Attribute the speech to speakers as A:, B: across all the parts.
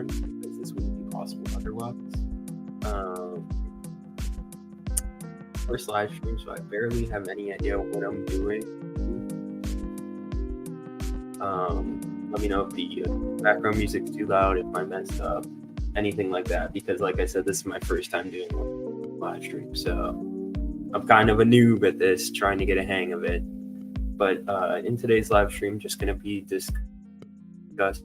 A: learn, because this wouldn't be possible otherwise. Um, First live stream, so I barely have any idea what I'm doing. Let me know if the background music's too loud, if I messed up, anything like that, because like I said, this is my first time doing a live stream, so I'm kind of a noob at this, trying to get a hang of it. But in today's live stream, just going to be discussing,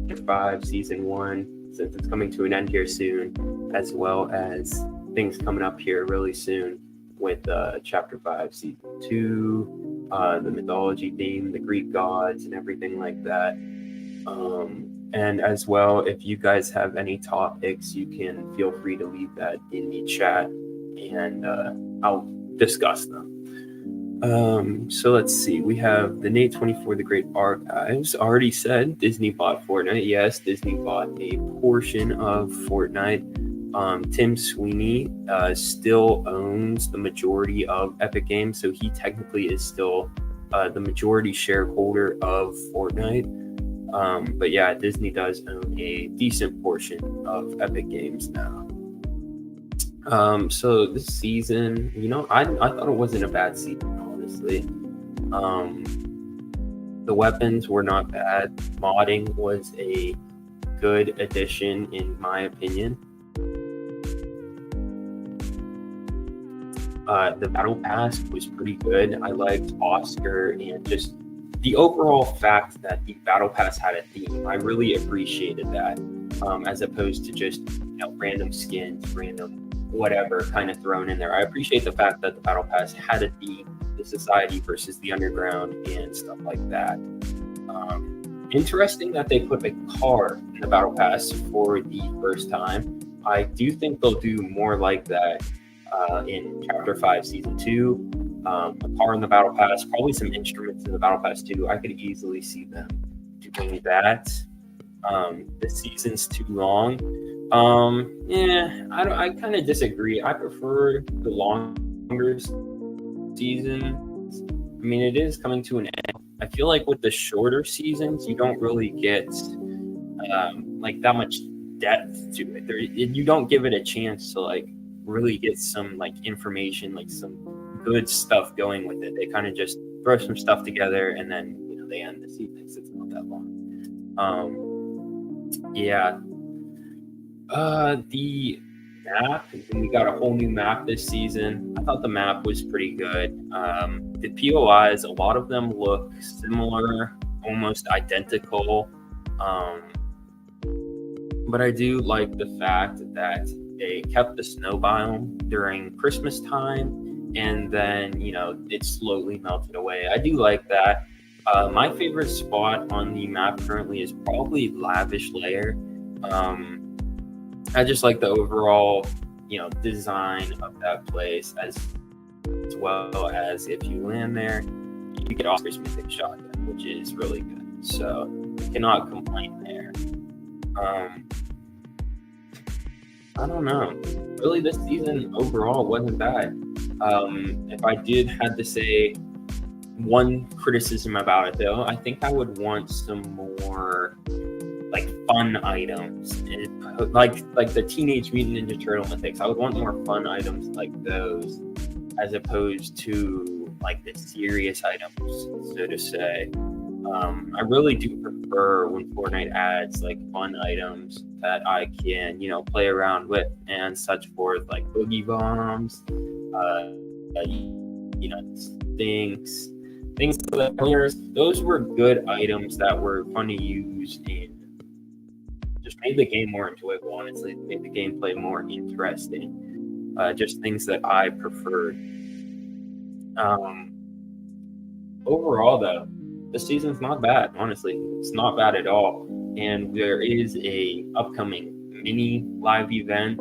A: Chapter 5, Season 1, since it's coming to an end here soon, as well as things coming up here really soon with Chapter 5, Season 2, the mythology theme, the Greek gods, and everything like that. And as well, if you guys have any topics, you can feel free to leave that in the chat, and I'll discuss them. So let's see. We have the Nate 24, the Great Archives. Already said Disney bought Fortnite. Yes, Disney bought a portion of Fortnite. Tim Sweeney still owns the majority of Epic Games, so he technically is still the majority shareholder of Fortnite. But yeah, Disney does own a decent portion of Epic Games now. So this season, I thought it wasn't a bad season, honestly. The weapons were not bad. Modding was a good addition, in my opinion. The Battle Pass was pretty good. I liked Oscar, and just the overall fact that the Battle Pass had a theme. I really appreciated that, as opposed to just random skins, random whatever kind of thrown in there. I appreciate the fact that the Battle Pass had a theme, the society versus the underground and stuff like that. Interesting that they put a car in the Battle Pass for the first time. I do think they'll do more like that in Chapter 5, Season 2. A car in the Battle Pass, probably some instruments in the Battle Pass too. I could easily see them doing that. The season's too long. I kind of disagree. I prefer the longer seasons. I mean, it is coming to an end. I feel like with the shorter seasons, you don't really get like that much depth to it. You don't give it a chance to really get some information, some good stuff going with it. They kind of just throw some stuff together and then they end the season. It's not that long. The map, we got a whole new map this season. I thought the map was pretty good. The POIs, a lot of them look similar, almost identical. But I do like the fact that they kept the snow biome during Christmas time, and then it slowly melted away. I do like that. My favorite spot on the map currently is probably Lavish Lair. I just like the overall design of that place, as well as if you land there, you get Oscar's Mythic Shotgun, which is really good. So cannot complain there. I don't know. Really, this season overall wasn't bad. If I had to say one criticism about it, though, I think I would want some more fun items, like the Teenage Mutant Ninja Turtle mythics. I would want more fun items like those, as opposed to the serious items, so to say. I really do prefer when Fortnite adds fun items that I can play around with and such forth, like boogie bombs, things like that. Those were good items that were fun to use and just made the game more enjoyable. Honestly, made the gameplay more interesting. Just things that I preferred. Overall, though, the season's not bad. Honestly, it's not bad at all. And there is a upcoming mini live event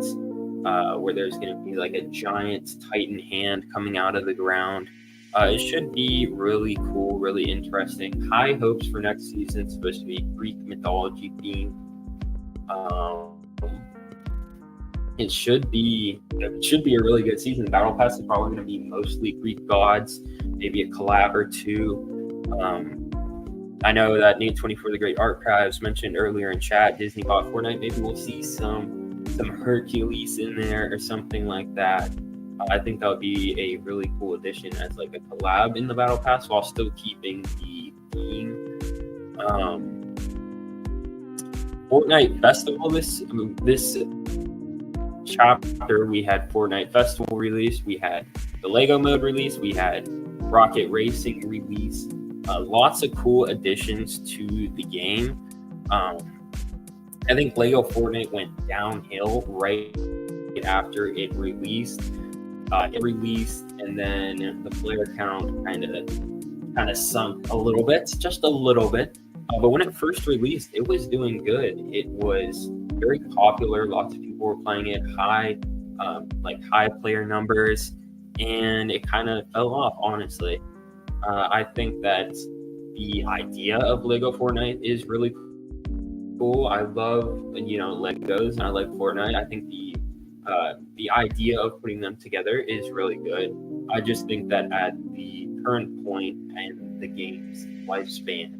A: where there's going to be a giant Titan hand coming out of the ground. It should be really cool, really interesting. High hopes for next season. It's supposed to be Greek mythology themed. It should be a really good season. Battle Pass is probably going to be mostly Greek gods, maybe a collab or two. I know that Nate 24 the Great Archives mentioned earlier in chat, Disney bought Fortnite. Maybe we'll see some Hercules in there or something like that. I think that would be a really cool addition as like a collab in the Battle Pass while still keeping the theme. Fortnite Festival this chapter, we had Fortnite Festival release, we had the Lego mode release, we had Rocket Racing release. Lots of cool additions to the game. I think Lego Fortnite went downhill right after it released. And then the player count kind of sunk a little bit, just a little bit. But when it first released, it was doing good. It was very popular. Lots of people were playing it, high player numbers, and it kind of fell off, honestly. I think that the idea of Lego Fortnite is really cool. I love, Legos, and I like Fortnite. I think the idea of putting them together is really good. I just think that at the current point in the game's lifespan,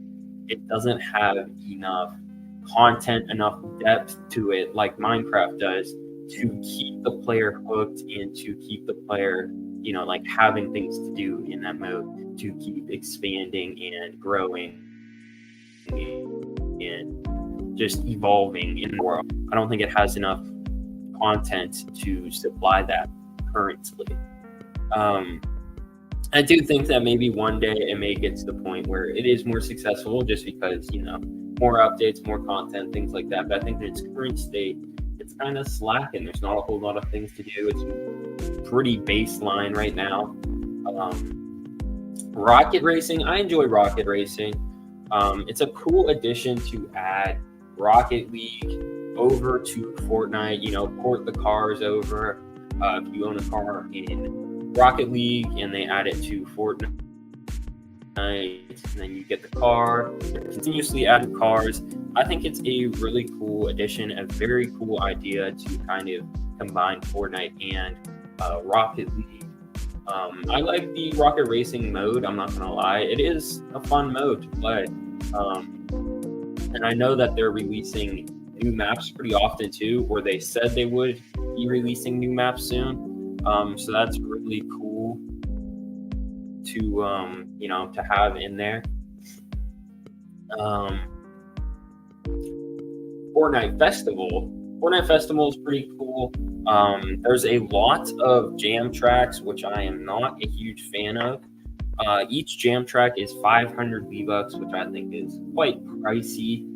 A: it doesn't have enough content, enough depth to it like Minecraft does to keep the player hooked and to keep the player, having things to do in that mode, to keep expanding and growing and just evolving in the world. I don't think it has enough content to supply that currently. I do think that maybe one day it may get to the point where it is more successful just because, more updates, more content, things like that. But I think in its current state, it's kind of slacking. There's not a whole lot of things to do. It's pretty baseline right now. Rocket Racing, I enjoy Rocket Racing. It's a cool addition to add Rocket League over to Fortnite, port the cars over. If you own a car in Rocket League and they add it to Fortnite, and then you get the car. They're continuously adding cars. I think it's a really cool addition, a very cool idea to kind of combine Fortnite and Rocket League. I like the Rocket Racing mode, I'm not going to lie. It is a fun mode to play. And I know that they're releasing new maps pretty often too, or they said they would be releasing new maps soon. So that's really cool to have in there. Fortnite Festival is pretty cool. There's a lot of jam tracks, which I am not a huge fan of. Each jam track is 500 V-Bucks, which I think is quite pricey.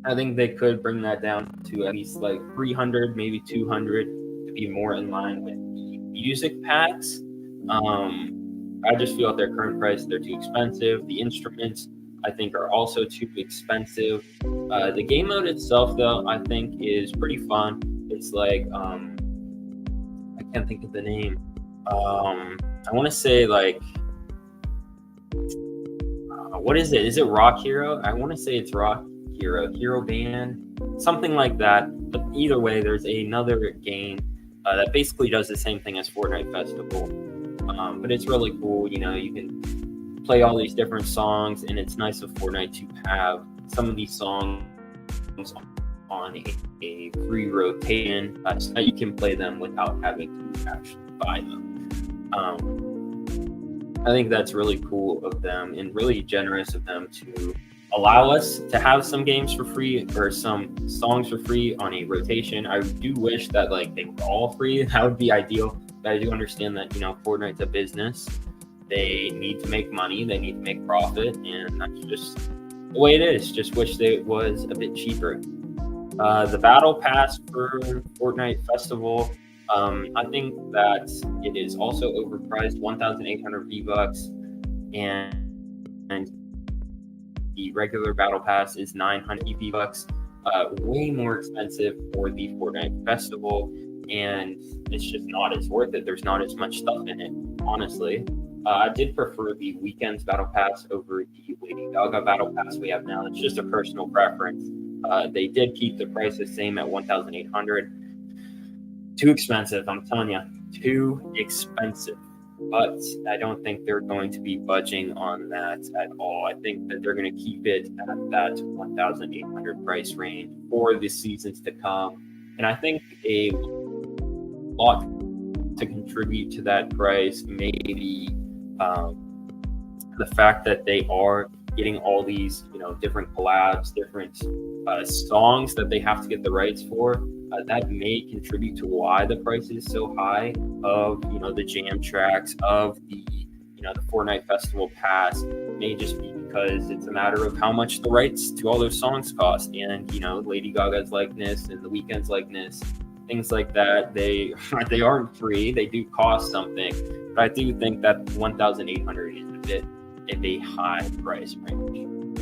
A: I think they could bring that down to at least like 300, maybe 200 to be more in line with the music packs. I just feel at their current price, they're too expensive. The instruments, I think, are also too expensive. The game mode itself, though, I think is pretty fun. It's like, I can't think of the name. I want to say like, what is it? Is it Rock Hero? I want to say it's Rock Hero Band, something like that. But either way, there's another game that basically does the same thing as Fortnite Festival. But it's really cool. You can play all these different songs, and it's nice of Fortnite to have some of these songs on a free rotation so that you can play them without having to actually buy them. I think that's really cool of them and really generous of them to allow us to have some games for free or some songs for free on a rotation. I do wish that they were all free. That would be ideal. But I do understand that, Fortnite's a business. They need to make money. They need to make profit. And that's just the way it is. Just wish that it was a bit cheaper. The Battle Pass for Fortnite Festival, I think that it is also overpriced, 1,800 V-Bucks. And the regular Battle Pass is 900 V-Bucks. Way more expensive for the Fortnite Festival. And it's just not as worth it. There's not as much stuff in it, honestly. I did prefer the Weekends Battle Pass over the Lady Gaga Battle Pass we have now. It's just a personal preference. They did keep the price the same at 1,800. Too expensive, I'm telling you. Too expensive. but I don't think they're going to be budging on that at all. I think that they're going to keep it at that 1,800 price range for the seasons to come. And I think a lot to contribute to that price, maybe the fact that they are getting all these, different collabs, different songs that they have to get the rights for. That may contribute to why the price is so high of, the jam tracks, of the, the Fortnite Festival Pass. It may just be because it's a matter of how much the rights to all those songs cost. And, Lady Gaga's likeness and The Weeknd's likeness, things like that, they aren't free. They do cost something. But I do think that 1,800 is a bit of a high price range.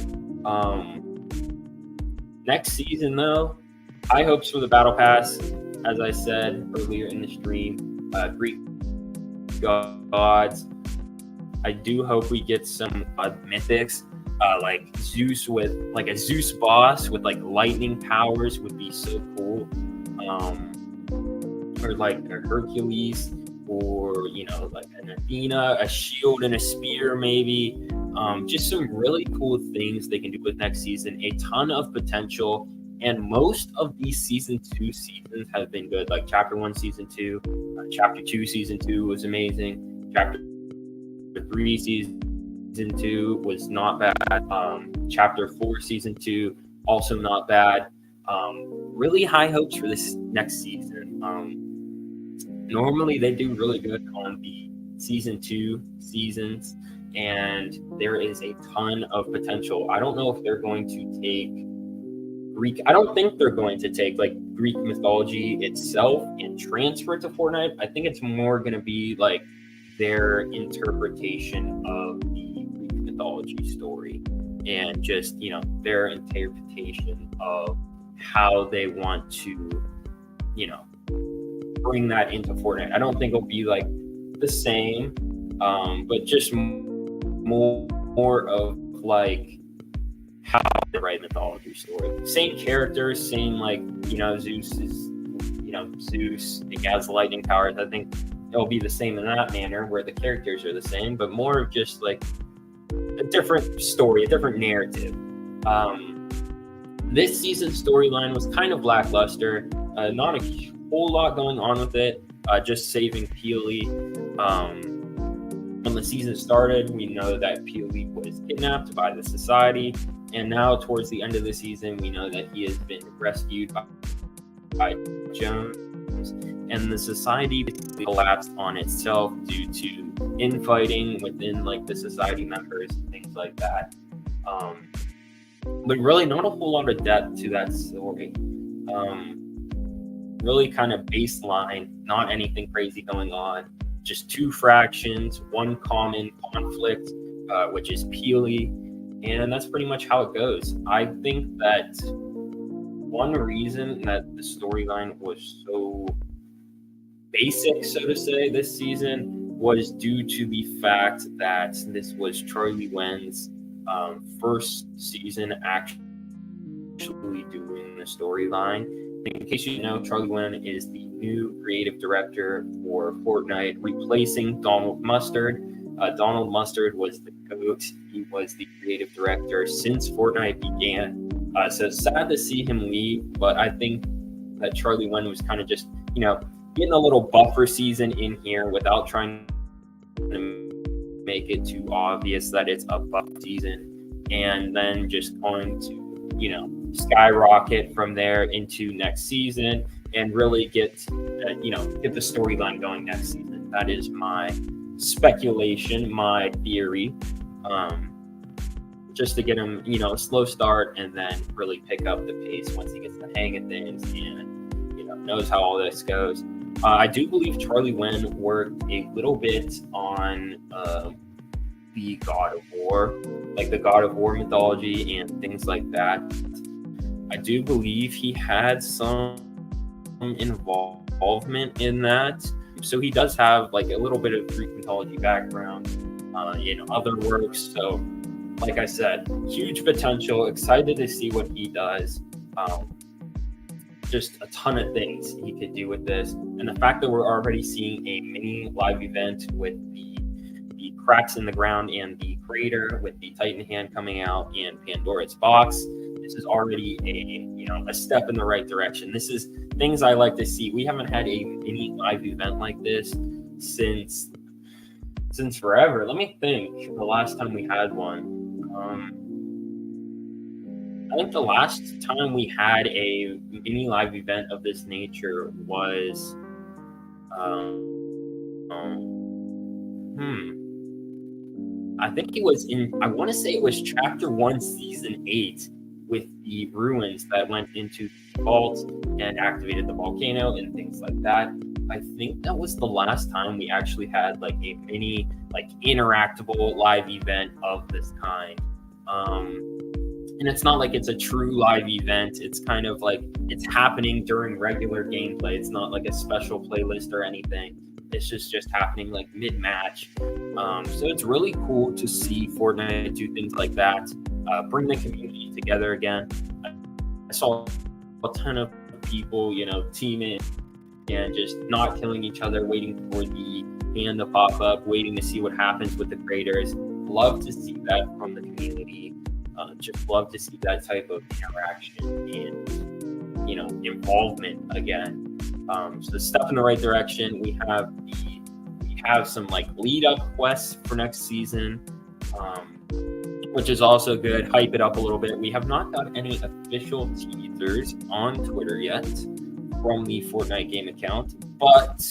A: Next season, though, high hopes for the Battle Pass. As I said earlier in the stream, Greek gods. I do hope we get some mythics, like Zeus with like a Zeus boss with like lightning powers would be so cool. Or like a Hercules, or like an Athena, a shield and a spear maybe. Just some really cool things they can do with next season. A ton of potential, and most of these season 2 seasons have been good. Like Chapter 1 season 2, Chapter 2 season 2 was amazing. Chapter 3 season 2 was not bad. Chapter 4 season 2 also not bad. Really high hopes for this next season. Normally they do really good on the season 2 seasons, and there is a ton of potential. I don't know if they're going to take Greek. I don't think they're going to take like Greek mythology itself and transfer it to Fortnite. I think it's more going to be like their interpretation of the Greek mythology story, and just their interpretation of how they want to bring that into Fortnite. I don't think it'll be like the same, but just more of like how they write mythology story. Same characters, same like Zeus is Zeus. He has lightning powers. I think it'll be the same in that manner, where the characters are the same, but more of just like a different story, a different narrative. This season's storyline was kind of lackluster. Not a whole lot going on with it. Just saving Peely. When the season started, we know that Peely was kidnapped by the Society, and now towards the end of the season, we know that he has been rescued by Jones, and the Society basically collapsed on itself due to infighting within like the Society members and things like that. But really not a whole lot of depth to that story. Really kind of baseline, not anything crazy going on. Just 2 fractions, 1 common conflict, which is Peely, and that's pretty much how it goes. I think that one reason that the storyline was so basic, so to say, this season was due to the fact that this was Charlie Wen's first season actually doing the storyline. In case you know, Charlie Wen is the new creative director for Fortnite, replacing Donald Mustard. Donald Mustard was the GOAT. He was the creative director since Fortnite began. So it's sad to see him leave, but I think that Charlie Wen was kind of just, getting a little buffer season in here without trying to make it too obvious that it's a buffer season, and then just going to, skyrocket from there into next season and really get the storyline going next season. That is my speculation, my theory, just to get him, a slow start and then really pick up the pace once he gets the hang of things and, knows how all this goes. I do believe Charlie Wen worked a little bit on the God of War, like the God of War mythology and things like that. I do believe he had some involvement in that. So he does have like a little bit of Greek mythology background in other works. So like I said, huge potential, excited to see what he does. Just a ton of things he could do with this. And the fact that we're already seeing a mini live event with the cracks in the ground and the crater with the Titan hand coming out and Pandora's box. This is already a step in the right direction. This is things I like to see. We haven't had a mini live event like this since forever. Let me think. The last time we had one. I think the last time we had a mini live event of this nature was, I think it was I want to say it was Chapter 1, Season 8, with the ruins that went into the vault and activated the volcano and things like that. I think that was the last time we actually had like a mini, like interactable live event of this kind. And it's not like it's a true live event. It's kind of like it's happening during regular gameplay. It's not like a special playlist or anything. It's just happening like mid-match. So it's really cool to see Fortnite do things like that, bring the community together again. I saw a ton of people, teaming and just not killing each other, waiting for the hand to pop up, waiting to see what happens with the creators. Love to see that from the community. Just love to see that type of interaction and involvement again. So step in the right direction. We have some like lead up quests for next season, which is also good. Hype it up a little bit. We have not got any official teasers on Twitter yet from the Fortnite game account, but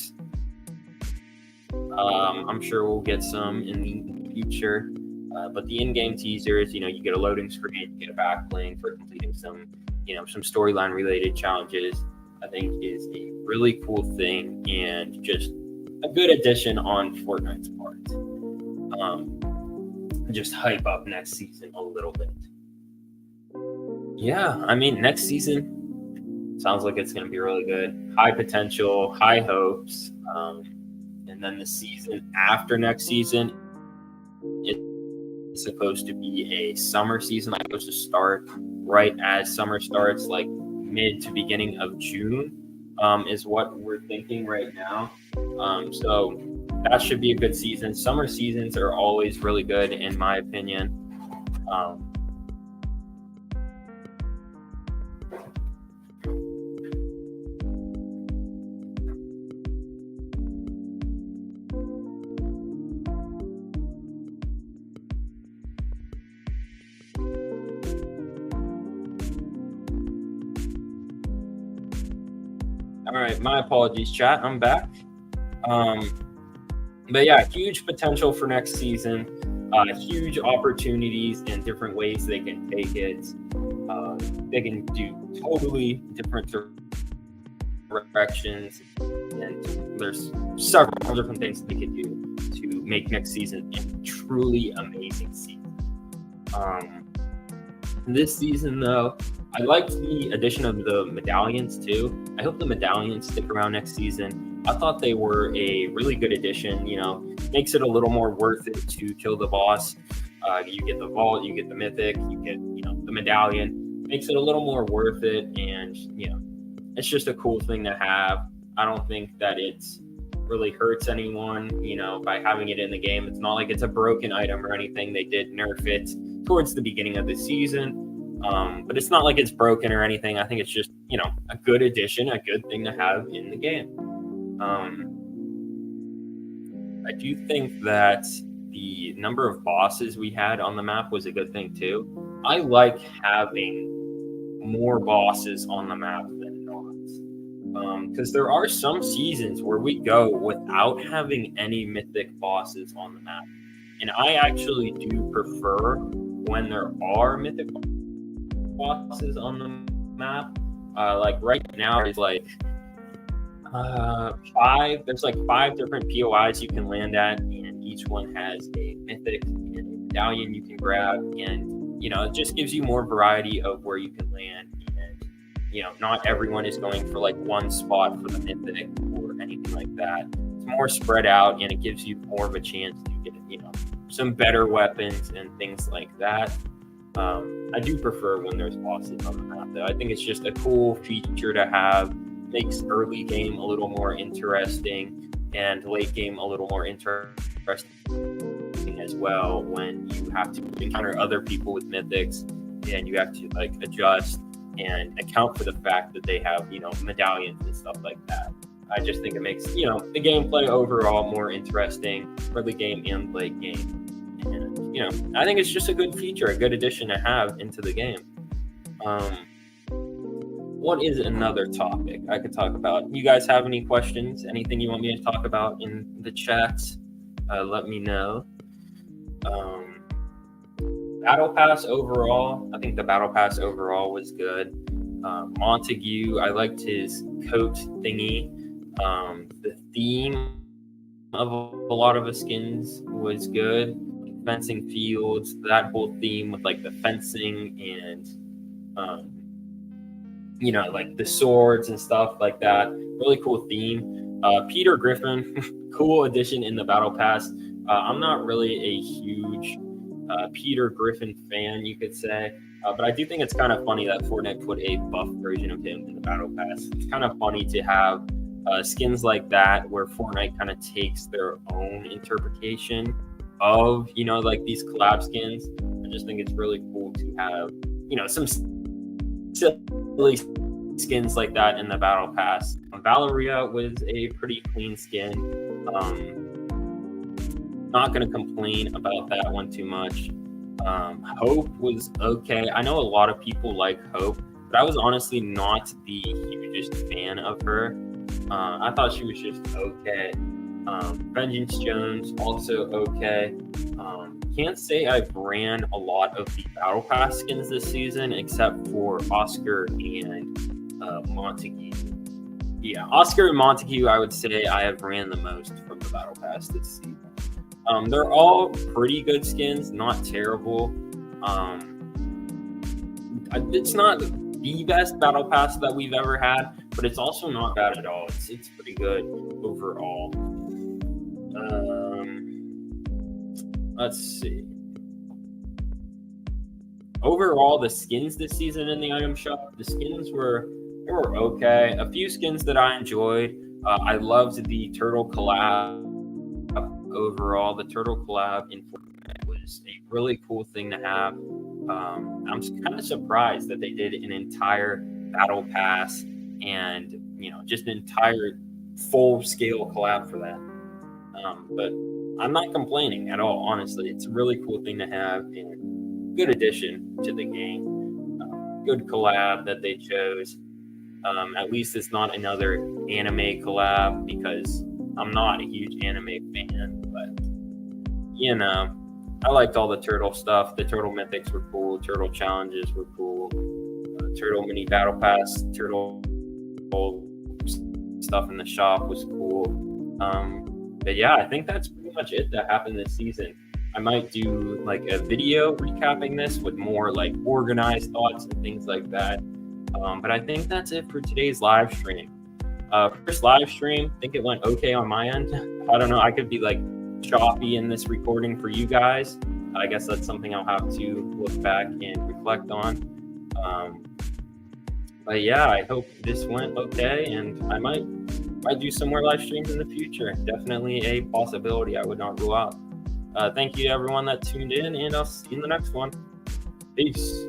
A: I'm sure we'll get some in the future. But the in-game teasers, you get a loading screen, you get a backlink for completing some storyline related challenges. I think is a really cool thing and just a good addition on Fortnite's part. Just hype up next season a little bit. Yeah, I mean, next season sounds like it's going to be really good. High potential, high hopes. And then the season after next season, it's supposed to be a summer season. It's supposed to start right as summer starts, like mid to beginning of June, is what we're thinking right now. So that should be a good season. Summer seasons are always really good, in my opinion. All right, my apologies, chat. I'm back. But yeah, huge potential for next season. Huge opportunities and different ways they can take it. They can do totally different directions, and there's several different things they could do to make next season a truly amazing season. This season, though, I liked the addition of the medallions too. I hope the medallions stick around next season. I thought they were a really good addition. Makes it a little more worth it to kill the boss. You get the vault, you get the mythic, you get the medallion. Makes it a little more worth it, and it's just a cool thing to have. I don't think that it's really hurts anyone, by having it in the game. It's not like it's a broken item or anything. They did nerf it towards the beginning of the season. But it's not like it's broken or anything. I think it's just, a good addition, a good thing to have in the game. I do think that the number of bosses we had on the map was a good thing too. I like having more bosses on the map than not. Because there are some seasons where we go without having any mythic bosses on the map. And I actually do prefer when there are mythic bosses on the map. Like right now, there's like five different POIs you can land at, and each one has a mythic and a medallion you can grab, and it just gives you more variety of where you can land. And not everyone is going for like one spot for the mythic or anything like that. It's more spread out, and it gives you more of a chance to get some better weapons and things like that. I do prefer when there's bosses on the map, though. I think it's just a cool feature to have. Makes early game a little more interesting and late game a little more interesting as well when you have to encounter other people with mythics and you have to like adjust and account for the fact that they have, medallions and stuff like that. I just think it makes, the gameplay overall more interesting for the game and late game. And, I think it's just a good feature, a good addition to have into the game. What is another topic I could talk about? You guys have any questions? Anything you want me to talk about in the chats? Let me know. Battle Pass overall, I think the Battle Pass overall was good. Montague, I liked his coat thingy. The theme of a lot of the skins was good. Fencing fields, that whole theme with like the fencing and like the swords and stuff like that. Really cool theme. Peter Griffin, cool addition in the Battle Pass. I'm not really a huge Peter Griffin fan, you could say. But I do think it's kind of funny that Fortnite put a buff version of him in the Battle Pass. It's kind of funny to have skins like that where Fortnite kind of takes their own interpretation of, like these collab skins. I just think it's really cool to have, some silly skins like that in the Battle Pass. Valeria was a pretty clean skin. Not going to complain about that one too much. Hope was okay. I know a lot of people like Hope, but I was honestly not the hugest fan of her. I thought she was just okay. Vengeance Jones, also okay. Can't say I've ran a lot of the Battle Pass skins this season, except for Oscar and Montague. Yeah, Oscar and Montague, I would say I have ran the most from the Battle Pass this season. They're all pretty good skins, not terrible. It's not the best Battle Pass that we've ever had, but it's also not bad at all. It's pretty good overall. Let's see. Overall, the skins this season in the item shop, the skins were okay. A few skins that I enjoyed. I loved the turtle collab. Overall, the turtle collab in Fortnite was a really cool thing to have. I'm kind of surprised that they did an entire Battle Pass and just an entire full scale collab for that. But I'm not complaining at all, honestly. It's a really cool thing to have and good addition to the game. Good collab that they chose. At least it's not another anime collab, because I'm not a huge anime fan, but I liked all the turtle stuff. The turtle mythics were cool. Turtle challenges were cool. Turtle mini battle pass, turtle stuff in the shop was cool. But yeah, I think that's pretty much it that happened this season. I might do like a video recapping this with more like organized thoughts and things like that. But I think that's it for today's live stream. First live stream, I think it went okay on my end. I don't know. I could be like choppy in this recording for you guys. I guess that's something I'll have to look back and reflect on. But yeah, I hope this went okay, and I might do some more live streams in the future. Definitely a possibility I would not rule out. Thank you to everyone that tuned in, and I'll see you in the next one. Peace.